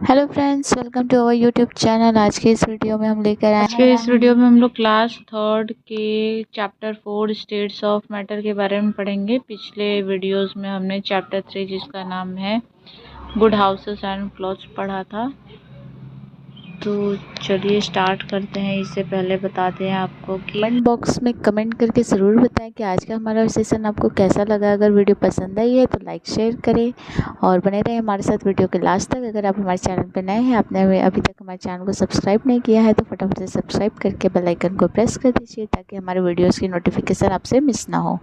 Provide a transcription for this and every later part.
Hello friends, welcome to our YouTube channel. आज के इस वीडियो में हम लेकर आए इस वीडियो में हम लोग क्लास थर्ड के चैप्टर 4 स्टेट्स ऑफ मैटर के बारे में पढ़ेंगे। पिछले वीडियोस में हमने चैप्टर 3 जिसका नाम है गुड हाउसेस एंड क्लॉथ्स पढ़ा था। तो चलिए स्टार्ट करते हैं। इससे पहले बताते हैं आपको कि कमेंट बॉक्स में कमेंट करके ज़रूर बताएं कि आज का हमारा सेशन आपको कैसा लगा। अगर वीडियो पसंद आई है तो लाइक शेयर करें और बने रहें हमारे साथ वीडियो के लास्ट तक। अगर आप हमारे चैनल पर नए हैं, आपने अभी तक हमारे चैनल को सब्सक्राइब नहीं किया है तो फटाफट से सब्सक्राइब करके बेल आइकन को प्रेस कर दीजिए ताकि हमारे वीडियोज़ की नोटिफिकेशन आपसे मिस ना हो।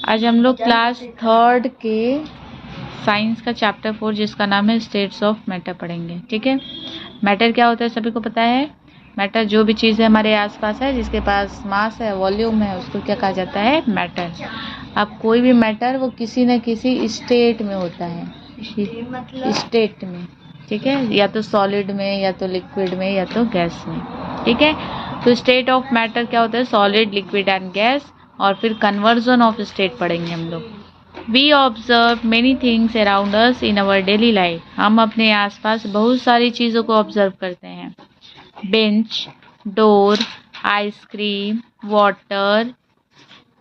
आज हम लोग क्लास थर्ड के साइंस का चैप्टर 4 जिसका नाम है स्टेट्स ऑफ मैटर पढ़ेंगे। ठीक है, मैटर क्या होता है सभी को पता है। मैटर जो भी चीज़ है हमारे आसपास है, जिसके पास मास है, वॉल्यूम है, उसको क्या कहा जाता है? मैटर। अब कोई भी मैटर वो किसी न किसी स्टेट में होता है, स्टेट में। ठीक है, या तो सॉलिड में, या तो लिक्विड में, या तो गैस में। ठीक है, तो स्टेट ऑफ मैटर क्या होता है? Solid, liquid and gas. और फिर कन्वर्जन ऑफ स्टेट पढ़ेंगे हम लोग। We observe many things around us in our daily life. हम अपने आसपास बहुत सारी चीज़ों को ऑब्जर्व करते हैं। Bench, door, ice cream, water,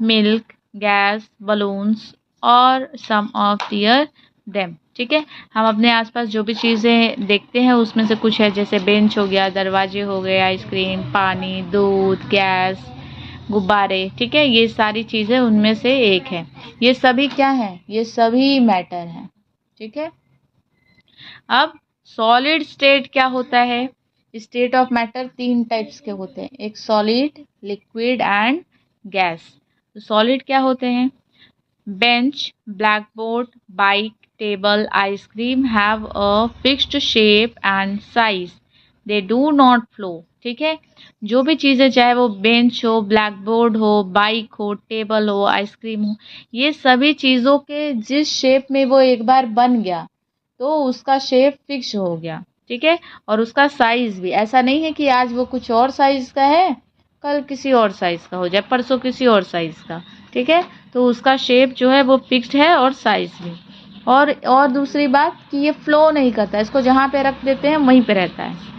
milk, gas, balloons और सम ऑफ दियर देम। ठीक है, हम अपने आसपास जो भी चीज़ें देखते हैं उसमें से कुछ है, जैसे बेंच हो गया, दरवाजे हो गए, आइसक्रीम, पानी, दूध, गैस, गुब्बारे। ठीक है, ये सारी चीज़ें उनमें से एक है। ये सभी क्या है? ये सभी मैटर हैं। ठीक है, अब सॉलिड स्टेट क्या होता है? स्टेट ऑफ मैटर 3 टाइप्स के होते हैं, एक सॉलिड, लिक्विड एंड गैस। तो सॉलिड क्या होते हैं? Bench, blackboard, bike, table, ice cream have a fixed shape and size, they do not flow. ठीक है, जो भी चीज़ें, चाहे वो बेंच हो, ब्लैकबोर्ड हो, बाइक हो, टेबल हो, आइसक्रीम हो, ये सभी चीज़ों के जिस शेप में वो एक बार बन गया तो उसका शेप फिक्स हो गया। ठीक है, और उसका साइज भी ऐसा नहीं है कि आज वो कुछ और साइज का है, कल किसी और साइज का हो जाए, परसों किसी और साइज का। ठीक है, तो उसका शेप जो है वो फिक्स्ड है और साइज भी। और दूसरी बात कि ये फ्लो नहीं करता, इसको जहाँ पे रख देते हैं वहीं पे रहता है।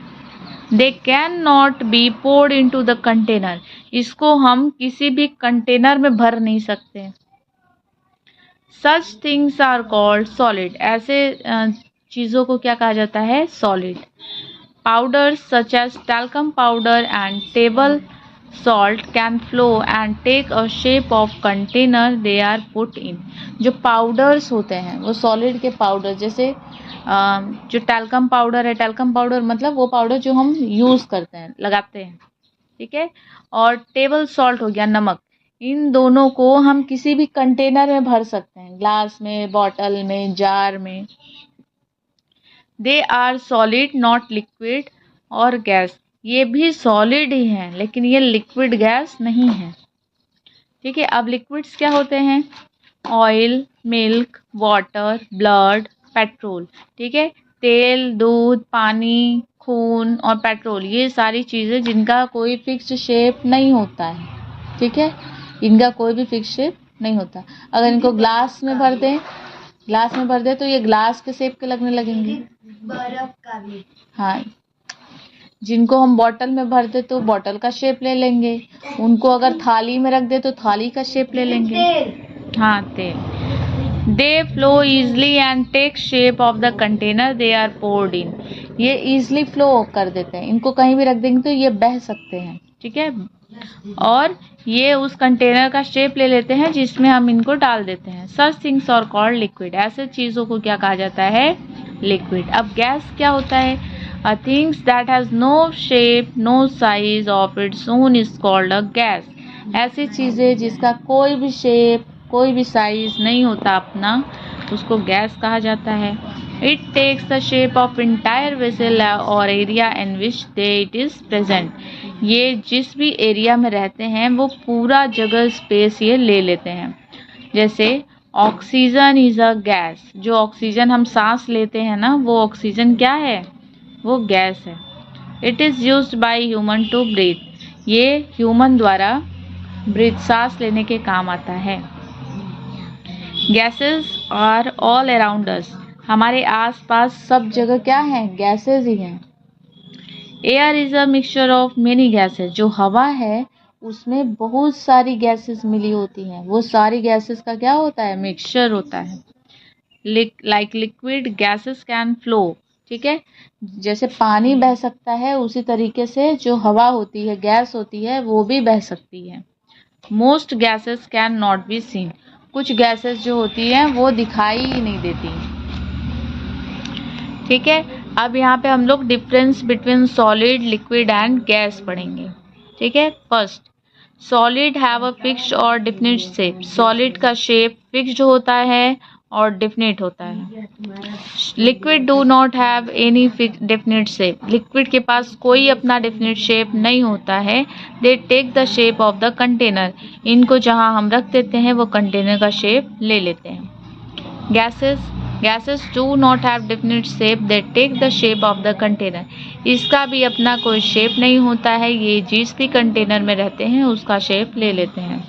They can not be poured into the container. इसको हम किसी भी कंटेनर में भर नहीं सकते। Such things are called solid. ऐसे चीज़ों को क्या कहा जाता है? Solid. Powders such as talcum powder and table salt can flow and take a shape of container they are put in। जो पाउडर्स होते हैं वो सॉलिड के पाउडर, जैसे जो टैल्कम पाउडर है, टैल्कम पाउडर मतलब वो पाउडर जो हम यूज़ करते हैं, लगाते हैं। ठीक है, और टेबल सॉल्ट हो गया, नमक। इन दोनों को हम किसी भी कंटेनर में भर सकते हैं, ग्लास में, बॉटल में, जार में। They are solid not liquid और गैस। ये भी सॉलिड ही हैं लेकिन ये लिक्विड गैस नहीं है। ठीक है, अब लिक्विड्स क्या होते हैं? Oil, milk, water, blood, petrol. ठीक है, तेल, दूध, पानी, खून और पेट्रोल, ये सारी चीज़ें जिनका कोई फिक्स्ड शेप नहीं होता है। ठीक है, इनका कोई भी फिक्स शेप नहीं होता। अगर इनको ग्लास में भर दें तो ये ग्लास के शेप के लगने लगेंगे। बर्फ का भी। हाँ, जिनको हम बॉटल में भर दे तो बॉटल का शेप ले लेंगे, उनको अगर थाली में रख दे तो थाली का शेप ले लेंगे। हाँ, तेल। They flow easily and take shape of the container they are poured in. ये ईजली फ्लो कर देते हैं, इनको कहीं भी रख देंगे तो ये बह सकते हैं, ठीक है। और ये उस कंटेनर का शेप ले लेते हैं जिसमें हम इनको डाल देते हैं। Such things are called liquid. ऐसे चीज़ों को क्या कहा जाता है? लिक्विड। अब गैस क्या होता है? A things that has no shape no size of its own is called a gas. ऐसी चीज़ें जिसका कोई भी शेप कोई भी साइज नहीं होता अपना, उसको गैस कहा जाता है। It takes the shape of entire vessel और area in which they it is present. ये जिस भी एरिया में रहते हैं वो पूरा जगह स्पेस ये ले लेते हैं। जैसे ऑक्सीजन इज अ गैस। जो ऑक्सीजन हम सांस लेते हैं ना, वो ऑक्सीजन क्या है? वो गैस है। It is used by human to breathe. ये ह्यूमन द्वारा ब्रीथ सांस लेने के काम आता है। Gases are all around us. हमारे आसपास सब जगह क्या है? गैसेस ही हैं। Air is a mixture of many gases. जो हवा है उसमें बहुत सारी गैसेस मिली होती हैं। वो सारी गैसेस का क्या होता है? मिक्सचर होता है। Like liquid gases can flow. ठीक है, जैसे पानी बह सकता है उसी तरीके से जो हवा होती है, गैस होती है, वो भी बह सकती है। Most gases can not be seen. कुछ गैसेस जो होती हैं वो दिखाई ही नहीं देती। ठीक है, अब यहाँ पे हम लोग difference between solid liquid and gas पढ़ेंगे। ठीक है, first, solid have a fixed और डिफिनिट शेप। सॉलिड का शेप फिक्स्ड होता है और डिफिनिट होता है। Liquid do not have any definite shape. Liquid के पास कोई अपना डेफिनेट शेप नहीं होता है। They take the shape of the container. इनको जहाँ हम रख देते हैं वो कंटेनर का शेप ले लेते हैं। Gases do not have definite shape, they take the shape of the container. इसका भी अपना कोई शेप नहीं होता है, ये जिस भी कंटेनर में रहते हैं उसका शेप ले लेते हैं।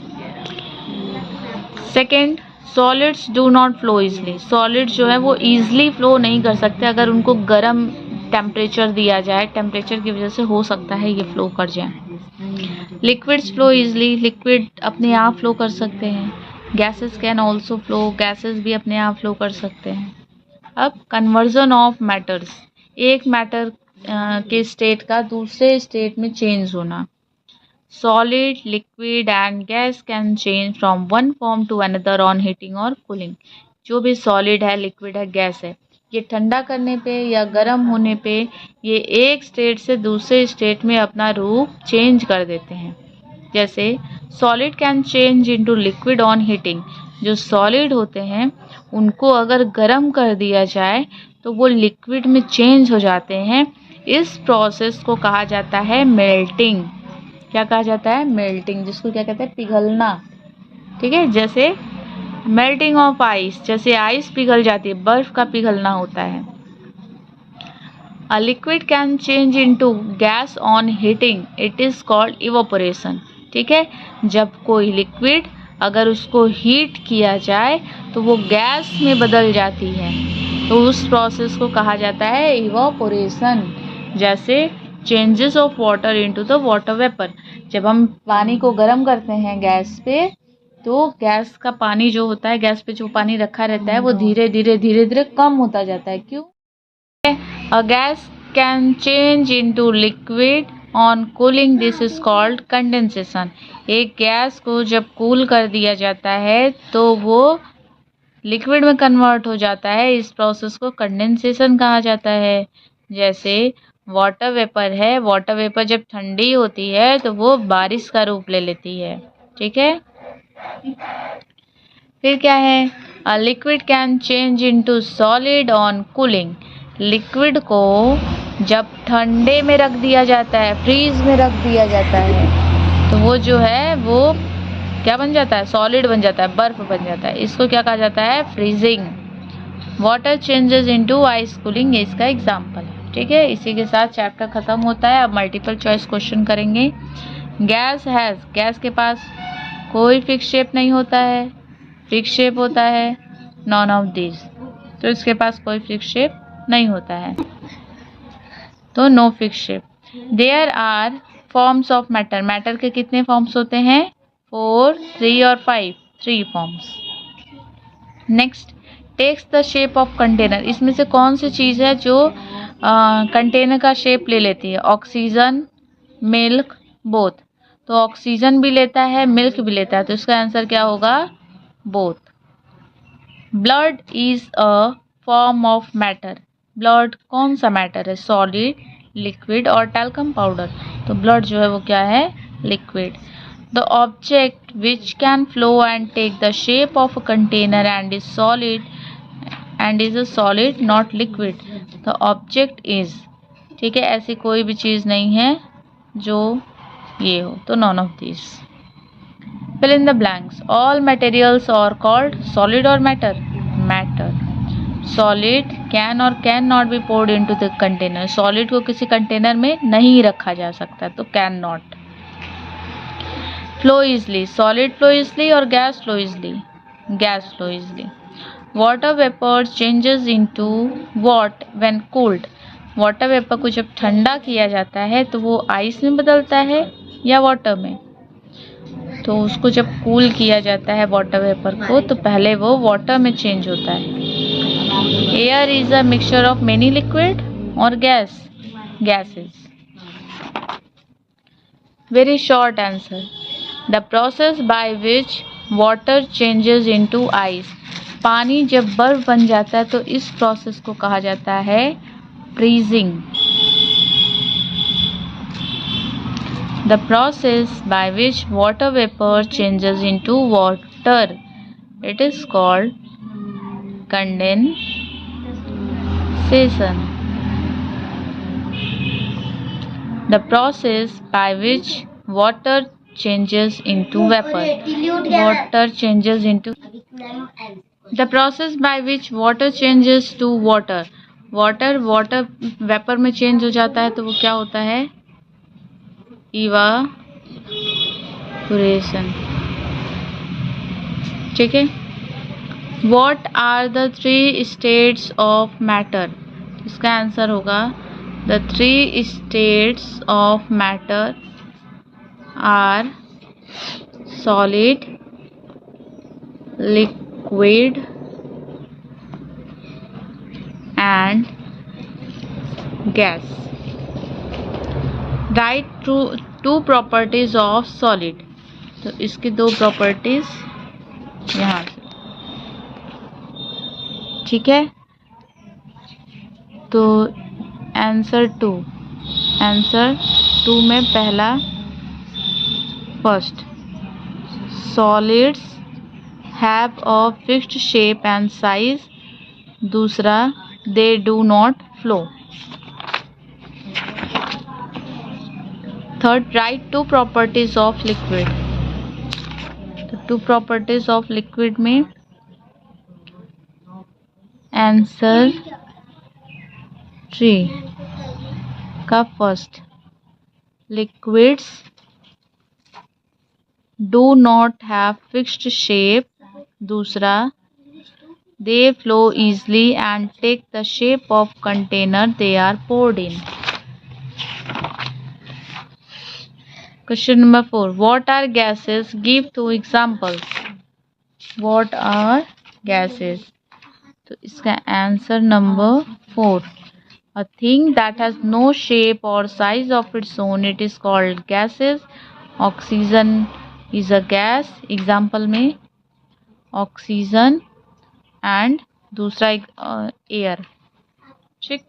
Second, solids do not flow easily. Solids जो है वो ईजली फ्लो नहीं कर सकते। अगर उनको गर्म टेम्परेचर दिया जाए, टेम्परेचर की वजह से हो सकता है ये फ्लो कर जाए। Liquids flow easily. लिक्विड अपने आप फ्लो कर सकते हैं। Gases can also flow. Gases भी अपने आप फ्लो कर सकते हैं। अब कन्वर्जन ऑफ मैटर्स। एक मैटर के स्टेट का दूसरे स्टेट में चेंज होना। Solid, liquid and gas can change from one form to another on heating or cooling. जो भी solid है, liquid है, गैस है, ये ठंडा करने पे या गर्म होने पे ये एक स्टेट से दूसरे स्टेट में अपना रूप चेंज कर देते हैं। जैसे solid can change into liquid on heating. जो solid होते हैं उनको अगर गर्म कर दिया जाए तो वो लिक्विड में चेंज हो जाते हैं। इस प्रोसेस को कहा जाता है मेल्टिंग। क्या कहा जाता है? मेल्टिंग, जिसको क्या कहते हैं? पिघलना। ठीक है, जैसे मेल्टिंग ऑफ आइस, जैसे आइस पिघल जाती है, बर्फ का पिघलना होता है। A liquid can change into gas on heating, it is called evaporation. ठीक है, जब कोई लिक्विड अगर उसको हीट किया जाए तो वो गैस में बदल जाती है, तो उस प्रोसेस को कहा जाता है इवोपोरेशन। जैसे changes of water into the water vapour. जब हम पानी को गर्म करते हैं गैस पे, तो गैस का पानी जो होता है, गैस पे जो पानी रखा रहता है वो धीरे धीरे कम होता जाता है। क्यों? A gas can change into liquid on cooling, this is called condensation. एक गैस को जब कूल कर दिया जाता है तो वो लिक्विड में कन्वर्ट हो जाता है। इस प्रोसेस को कंडेंसेशन कहा जाता है। जैसे वाटर वेपर है, वाटर वेपर जब ठंडी होती है तो वो बारिश का रूप ले लेती है। ठीक है, फिर क्या है? A liquid can change into solid on cooling. Liquid को जब ठंडे में रख दिया जाता है, फ्रीज में रख दिया जाता है, तो वो जो है वो क्या बन जाता है? सॉलिड बन जाता है, बर्फ बन जाता है। इसको क्या कहा जाता है? Freezing. Water changes into ice cooling, इसका एग्जाम्पल है। ठीक है, इसी के साथ चैप्टर खत्म होता है। अब मल्टीपल चॉइस क्वेश्चन करेंगे। गैस हैज, गैस के पास कोई फिक्स शेप नहीं होता है, फिक्स शेप होता है नॉन ऑफ दिस, तो इसके पास कोई फिक्स शेप नहीं होता है, तो no fix shape. There are forms of matter. Matter के कितने फॉर्म्स होते हैं? 4, 3 और 5, 3 forms. Next, takes the shape of container, इसमें से कौन सी चीज़ है जो कंटेनर का शेप ले लेती है? Oxygen, milk, both. तो ऑक्सीजन भी लेता है, मिल्क भी लेता है, तो इसका आंसर क्या होगा? Both. Blood is a form of matter, blood कौन सा मैटर है? सॉलिड, लिक्विड और टैल्कम पाउडर। तो ब्लड जो है वो क्या है? Liquid. The object which can flow and take the shape of a container and is a solid not liquid. The object is, ठीक है, ऐसी कोई भी चीज़ नहीं है जो ये हो, तो none of this. Fill in the blanks. All materials are called solid और मैटर? मैटर। सॉलिड कैन और can not be poured into the container, solid को किसी कंटेनर में नहीं रखा जा सकता, तो can not. Flow easily, solid flow easily और gas flow easily? Gas flow easily. Water vapour changes into what when cooled, water vapour को जब ठंडा किया जाता है तो वो आइस में बदलता है या वाटर में? तो उसको जब कूल किया जाता है वाटर वेपर को, तो पहले वो वाटर में चेंज होता है। Air is a mixture of many liquid और gas? Gases. Very short answer. The process by which water changes into ice, पानी जब बर्फ बन जाता है तो इस प्रोसेस को कहा जाता है freezing. The process by which water vapor changes into water, it is called condensation. The process by which water changes into vapor, water changes into, the process by which water changes to water, water vapor में change हो जाता है तो वो क्या होता है? Evaporation. ठीक है। What are the three states of matter? इसका आंसर होगा the three states of matter are solid, liquid and gas. Write two properties of solid, तो इसकी दो प्रॉपर्टीज यहाँ से, ठीक है। तो आंसर टू में पहला, first, solids have a fixed shape and size, दूसरा, they do not flow. Third, write two properties of liquid, तो टू प्रॉपर्टीज ऑफ लिक्विड में आंसर 3 का first, liquids do not have fixed shape, दूसरा, they flow easily and take the shape of container they are poured in. Question number 4. What are gases? Give 2 examples. What are gases? तो इसका answer number 4. A thing that has no shape or size of its own, it is called gases. Oxygen is a gas. Example में oxygen and दूसरा air. ठीक।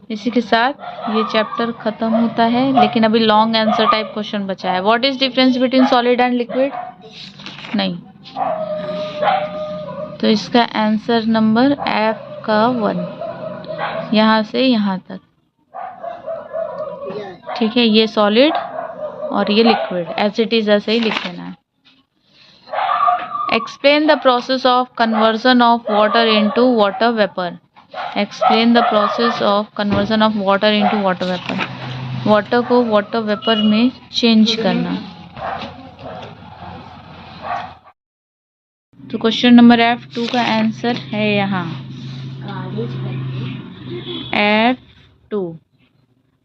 इसी के साथ ये chapter खत्म होता है, लेकिन अभी लॉन्ग आंसर टाइप क्वेश्चन बचा है। What is difference between solid and liquid? नहीं, तो इसका आंसर नंबर F का 1, यहाँ से यहाँ तक, ठीक है। ये सॉलिड और ये लिक्विड, एज इट इज ऐसे ही लिख देना है। Explain the process of conversion of water into water vapour. Explain the process of conversion of water into water vapour, water को वाटर वेपर में चेंज करना। तो क्वेश्चन नंबर F2 का answer है यहाँ F2।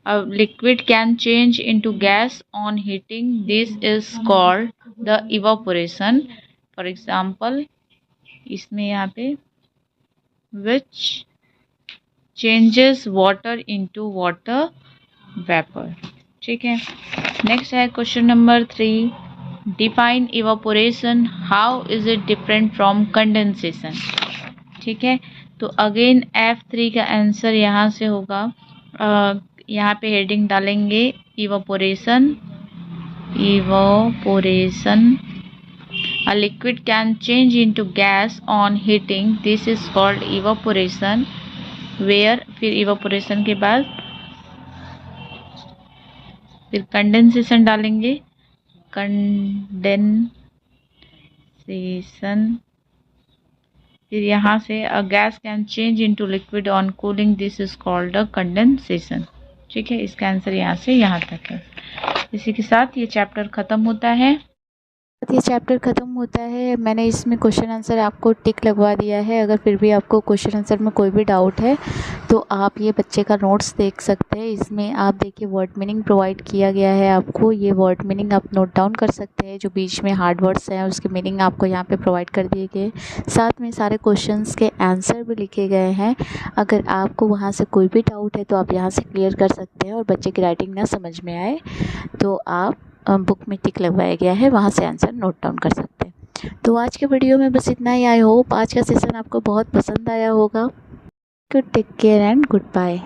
अब liquid can change into gas on heating, this is called the evaporation. For example इसमें यहाँ पे विच changes water into water vapour. ठीक है, नेक्स्ट है question number 3, define evaporation, how is it different from condensation. ठीक है, तो अगेन F3 का आंसर यहाँ से होगा, यहाँ पे हेडिंग डालेंगे evaporation. Evaporation, a liquid can change into gas on heating, this is called evaporation, where फिर evaporation के बाद फिर कंडेंसेशन डालेंगे, कंडेंसेशन, फिर यहाँ से a gas can change into liquid on cooling, this is called a condensation. ठीक है, इसका आंसर यहाँ से यहाँ तक है। इसी के साथ ये चैप्टर ख़त्म होता है। ये चैप्टर ख़त्म होता है। मैंने इसमें क्वेश्चन आंसर आपको टिक लगवा दिया है। अगर फिर भी आपको क्वेश्चन आंसर में कोई भी डाउट है तो आप ये बच्चे का नोट्स देख सकते हैं। इसमें आप देखिए वर्ड मीनिंग प्रोवाइड किया गया है आपको। ये वर्ड मीनिंग आप नोट डाउन कर सकते हैं। जो बीच में हार्ड वर्ड्स हैं उसके मीनिंग आपको यहाँ पे प्रोवाइड कर दिए गए। साथ में सारे क्वेश्चंस के आंसर भी लिखे गए हैं। अगर आपको वहाँ से कोई भी डाउट है तो आप यहाँ से क्लियर कर सकते हैं। और बच्चे की राइटिंग ना समझ में आए तो आप बुक में टिक लगवाया गया है, वहाँ से आंसर नोट डाउन कर सकते हैं। तो आज के वीडियो में बस इतना ही। आई होप आज का सेशन आपको बहुत पसंद आया होगा। Good, take care and good bye.